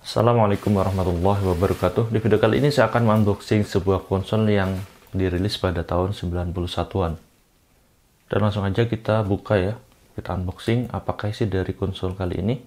Assalamualaikum warahmatullahi wabarakatuh. Di video kali ini saya akan unboxing sebuah konsol yang dirilis pada tahun 91-an. Dan langsung aja kita buka ya. Kita unboxing apakah isi dari konsol kali ini.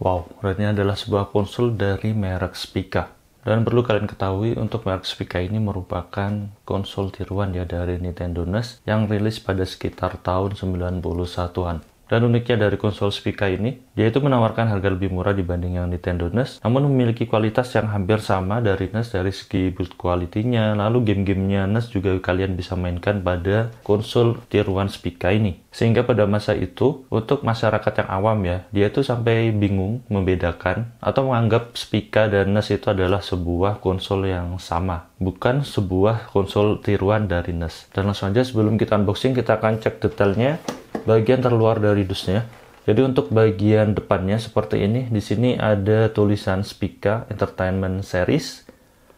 Wow, ini adalah sebuah konsol dari merek Spica. Dan perlu kalian ketahui, untuk merek Spica ini merupakan konsol tiruan ya dari Nintendo NES yang rilis pada sekitar tahun 91-an. Dan uniknya dari konsol Spica ini, dia itu menawarkan harga lebih murah dibanding yang Nintendo NES, namun memiliki kualitas yang hampir sama dari NES dari segi build quality-nya, lalu game-gamenya NES juga kalian bisa mainkan pada konsol tiruan Spica ini. Sehingga pada masa itu, untuk masyarakat yang awam ya, dia itu sampai bingung membedakan atau menganggap Spica dan NES itu adalah sebuah konsol yang sama, bukan sebuah konsol tiruan dari NES. Dan langsung aja sebelum kita unboxing, kita akan cek detailnya bagian terluar dari dusnya. Jadi untuk bagian depannya seperti ini, di sini ada tulisan Spica Entertainment Series,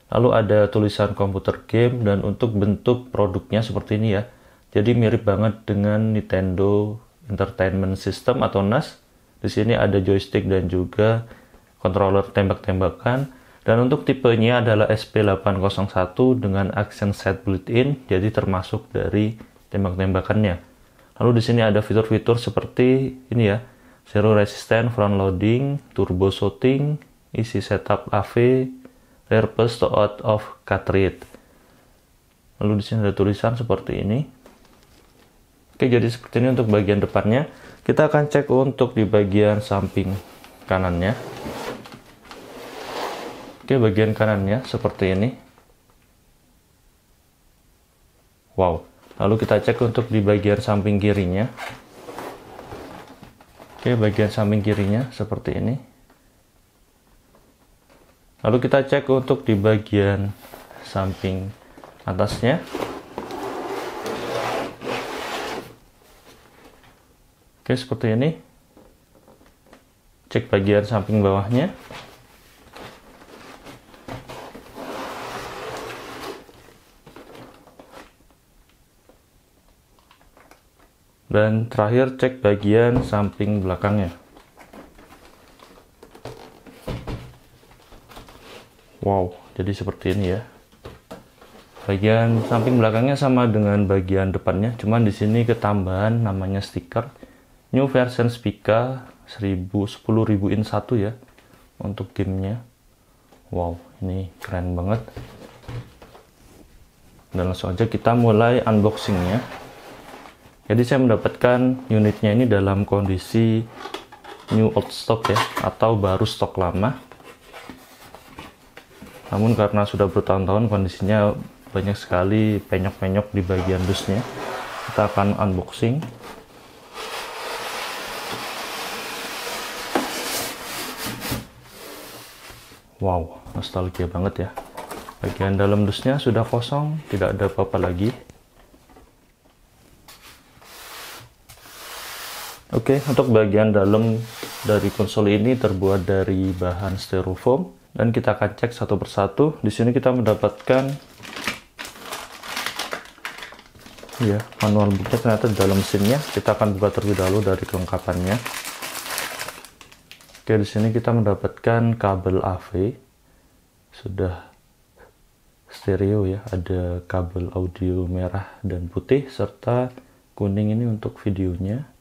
lalu ada tulisan komputer game, dan untuk bentuk produknya seperti ini ya. Jadi mirip banget dengan Nintendo Entertainment System atau NES. Di sini ada joystick dan juga controller tembak-tembakan. Dan untuk tipenya adalah SP801 dengan action set built-in, jadi termasuk dari tembak-tembakannya. Lalu di sini ada fitur-fitur seperti ini ya, zero resistance front loading, turbo shooting, easy setup AV, rare burst to out of cartridge. Lalu di sini ada tulisan seperti ini. Oke, jadi seperti ini untuk bagian depannya. Kita akan cek untuk di bagian samping kanannya. Oke, bagian kanannya seperti ini. Wow. Lalu kita cek untuk di bagian samping kirinya. Oke, bagian samping kirinya seperti ini. Lalu kita cek untuk di bagian samping atasnya. Oke, seperti ini. Cek bagian samping bawahnya. Dan terakhir cek bagian samping belakangnya. Wow, jadi seperti ini ya. Bagian samping belakangnya sama dengan bagian depannya, cuman di sini ketambahan namanya stiker New Version Spica 10.000 in 1 ya untuk gamenya. Wow, ini keren banget. Dan langsung aja kita mulai unboxingnya. Jadi saya mendapatkan unitnya ini dalam kondisi new old stock ya, atau baru stok lama. Namun karena sudah bertahun-tahun kondisinya banyak sekali penyok-penyok di bagian dusnya. Kita akan unboxing. Wow, nostalgia banget ya. Bagian dalam dusnya sudah kosong, tidak ada apa-apa lagi. Oke, untuk bagian dalam dari konsol ini terbuat dari bahan styrofoam, dan kita akan cek satu persatu. Di sini kita mendapatkan ya manual booknya ternyata di dalam mesinnya. Kita akan buka terlebih dahulu dari kelengkapannya. Oke, di sini kita mendapatkan kabel AV, sudah stereo ya, ada kabel audio merah dan putih serta kuning ini untuk videonya.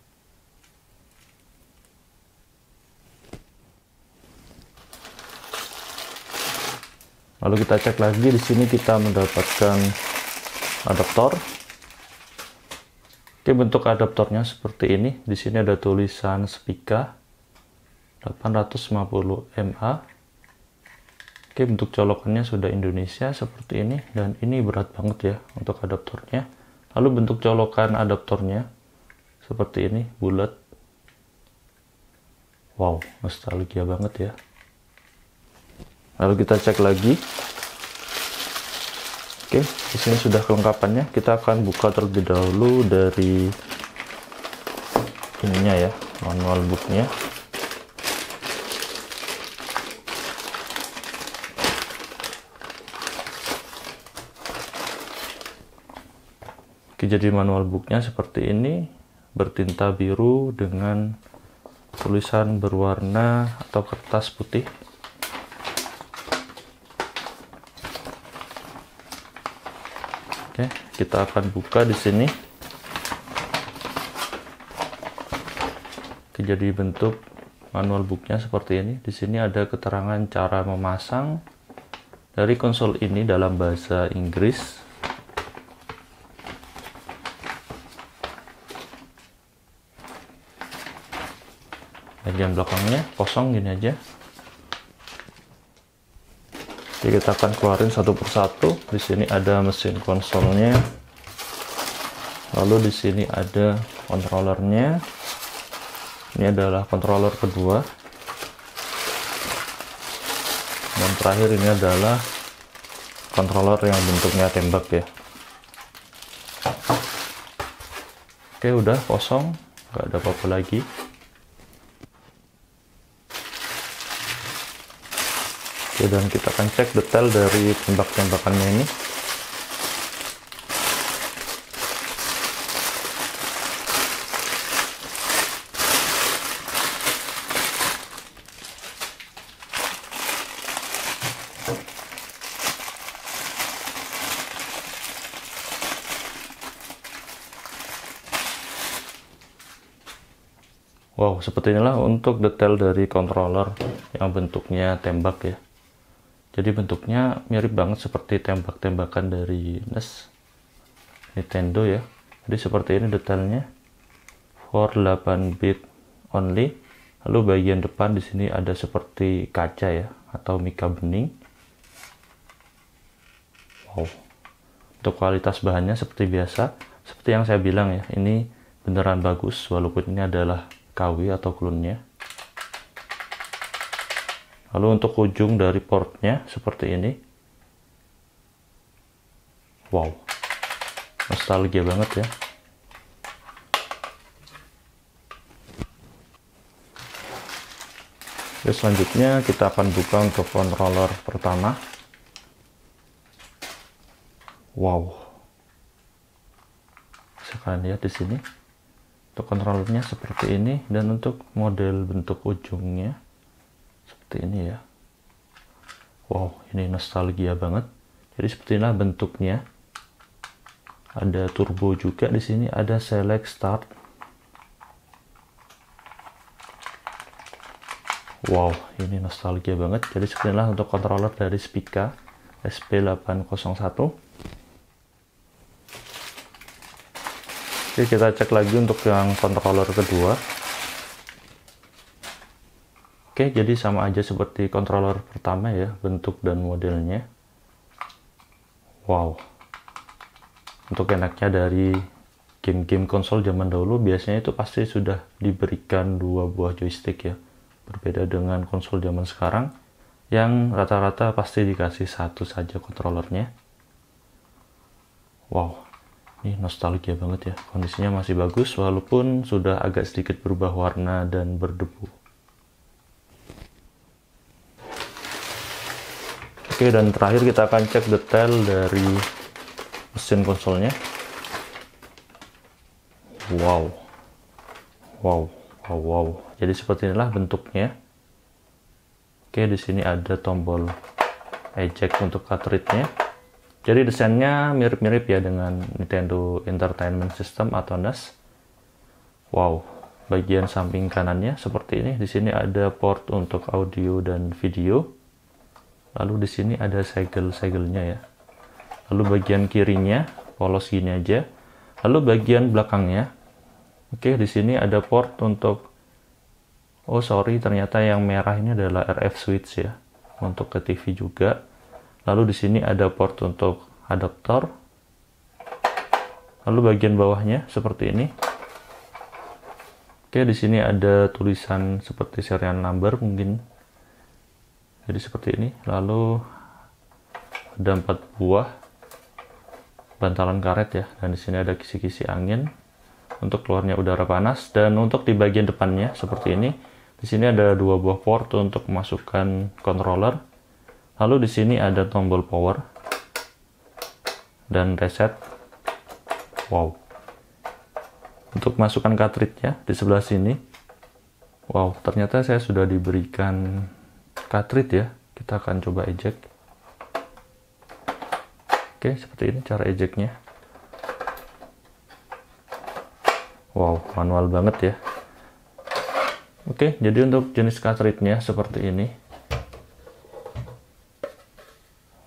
Lalu kita cek lagi, di sini kita mendapatkan adaptor. Oke, bentuk adaptornya seperti ini. Di sini ada tulisan Spica 850 mA. Oke, bentuk colokannya sudah Indonesia seperti ini, dan ini berat banget ya untuk adaptornya. Lalu bentuk colokan adaptornya seperti ini, bulat. Wow, nostalgia banget ya. Lalu kita cek lagi. Oke, di sini sudah kelengkapannya. Kita akan buka terlebih dahulu dari ininya ya, manual booknya. Oke, jadi manual booknya seperti ini, bertinta biru dengan tulisan berwarna atau kertas putih. Oke, kita akan buka di sini. Oke, jadi bentuk manual booknya seperti ini. Di sini ada keterangan cara memasang dari konsol ini dalam bahasa Inggris. Bagian belakangnya kosong gini aja. Jadi kita akan keluarin satu persatu. Di sini ada mesin konsolnya. Lalu di sini ada controllernya. Ini adalah controller kedua. Dan terakhir ini adalah controller yang bentuknya tembak ya. Oke, udah kosong, nggak ada apa-apa lagi. Oke, dan kita akan cek detail dari tembak-tembakannya ini. Wow, seperti inilah untuk detail dari controller yang bentuknya tembak ya. Jadi bentuknya mirip banget seperti tembak-tembakan dari NES Nintendo ya. Jadi seperti ini detailnya. For 8 bit only. Lalu bagian depan di sini ada seperti kaca ya, atau mika bening. Wow. Untuk kualitas bahannya seperti biasa, seperti yang saya bilang ya, ini beneran bagus walaupun ini adalah KW atau klonnya. Lalu untuk ujung dari portnya seperti ini. Wow, nostalgia banget ya. Oke, selanjutnya kita akan buka untuk controller pertama. Wow, bisa kalian lihat di sini. Untuk controllernya seperti ini, dan untuk model bentuk ujungnya seperti ini ya. Wow, ini nostalgia banget. Jadi seperti inilah bentuknya. Ada turbo juga di sini, ada select start. Wow, ini nostalgia banget. Jadi seperti inilah untuk controller dari Spica SP801. Oke, kita cek lagi untuk yang controller kedua. Oke, jadi sama aja seperti controller pertama ya, bentuk dan modelnya. Wow. Untuk enaknya dari game-game konsol zaman dahulu, biasanya itu pasti sudah diberikan 2 buah joystick ya. Berbeda dengan konsol zaman sekarang, yang rata-rata pasti dikasih 1 saja controllernya. Wow, ini nostalgia banget ya. Kondisinya masih bagus, walaupun sudah agak sedikit berubah warna dan berdebu. Oke, dan terakhir kita akan cek detail dari mesin konsolnya. Wow. Wow, wow, wow. Jadi seperti inilah bentuknya. Oke, di sini ada tombol eject untuk cartridge-nya. Jadi desainnya mirip-mirip ya dengan Nintendo Entertainment System atau NES. Wow, bagian samping kanannya seperti ini. Di sini ada port untuk audio dan video. Lalu di sini ada segel-segelnya ya. Lalu bagian kirinya polos gini aja. Lalu bagian belakangnya, oke, di sini ada port untuk, oh sorry, ternyata yang merah ini adalah RF switch ya, untuk ke TV juga. Lalu di sini ada port untuk adaptor. Lalu bagian bawahnya seperti ini. Oke, di sini ada tulisan seperti serial number mungkin. Jadi seperti ini. Lalu ada 4 buah bantalan karet ya, dan di sini ada kisi-kisi angin untuk keluarnya udara panas. Dan untuk di bagian depannya seperti ini, di sini ada 2 buah port untuk memasukkan controller. Lalu di sini ada tombol power dan reset. Wow. Untuk masukkan cartridge-nya di sebelah sini. Wow, ternyata saya sudah diberikan cartridge ya. Kita akan coba eject. Oke, seperti ini cara ejectnya. Wow, manual banget ya. Oke, jadi untuk jenis cartridge-nya seperti ini.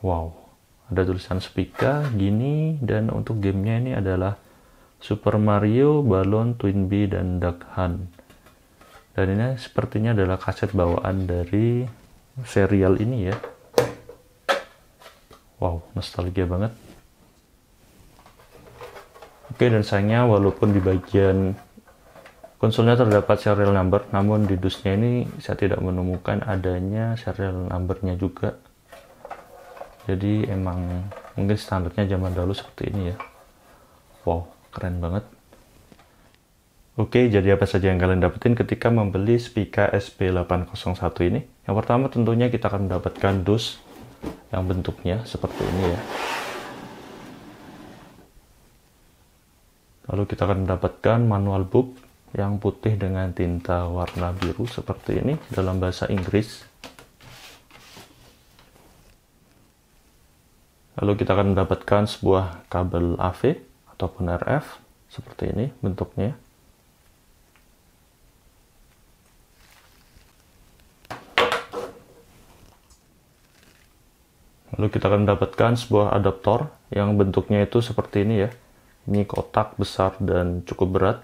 Wow, ada tulisan Spica gini, dan untuk gamenya ini adalah Super Mario, Balloon, Twin Bee, dan Duck Hunt. Dan ini sepertinya adalah kaset bawaan dari serial ini ya. Wow, nostalgia banget. Oke, dan sayangnya walaupun di bagian konsolnya terdapat serial number, namun di dusnya ini saya tidak menemukan adanya serial numbernya juga. Jadi emang mungkin standarnya zaman dahulu seperti ini ya. Wow, keren banget. Oke, jadi apa saja yang kalian dapetin ketika membeli Spica SP801 ini? Yang pertama tentunya kita akan mendapatkan dus yang bentuknya seperti ini ya. Lalu kita akan mendapatkan manual book yang putih dengan tinta warna biru seperti ini dalam bahasa Inggris. Lalu kita akan mendapatkan sebuah kabel AV ataupun RF seperti ini bentuknya. Lalu kita akan mendapatkan sebuah adaptor yang bentuknya itu seperti ini ya. Ini kotak besar dan cukup berat.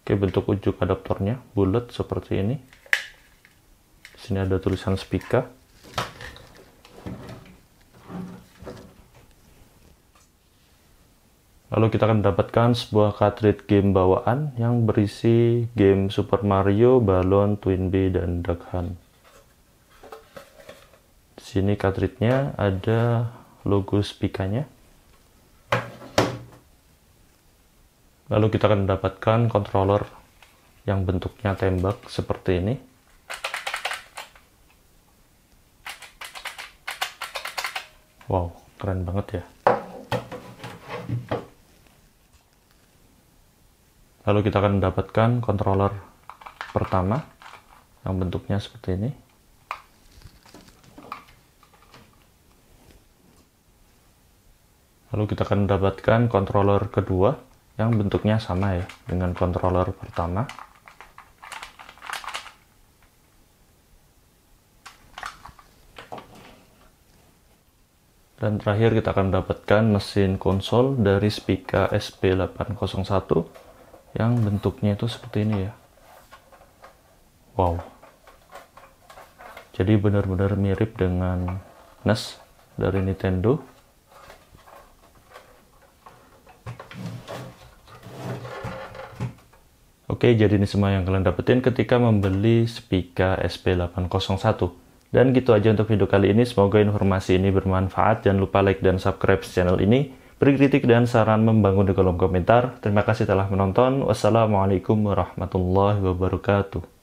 Oke, bentuk ujung adaptornya bulat seperti ini. Di sini ada tulisan Spica. Lalu kita akan mendapatkan sebuah cartridge game bawaan yang berisi game Super Mario, Balloon, Twin Bee, dan Duck Hunt. Di sini cartridge-nya ada logo Spica-nya. Lalu kita akan mendapatkan controller yang bentuknya tembak seperti ini. Wow, keren banget ya. Lalu kita akan mendapatkan controller pertama yang bentuknya seperti ini. Lalu kita akan mendapatkan controller kedua yang bentuknya sama ya dengan controller pertama. Dan terakhir kita akan mendapatkan mesin konsol dari Spica SP801 yang bentuknya itu seperti ini ya. Wow. Jadi benar-benar mirip dengan NES dari Nintendo. Oke, jadi ini semua yang kalian dapetin ketika membeli Spica SP801. Dan gitu aja untuk video kali ini. Semoga informasi ini bermanfaat. Jangan lupa like dan subscribe channel ini. Beri kritik dan saran membangun di kolom komentar. Terima kasih telah menonton. Wassalamualaikum warahmatullahi wabarakatuh.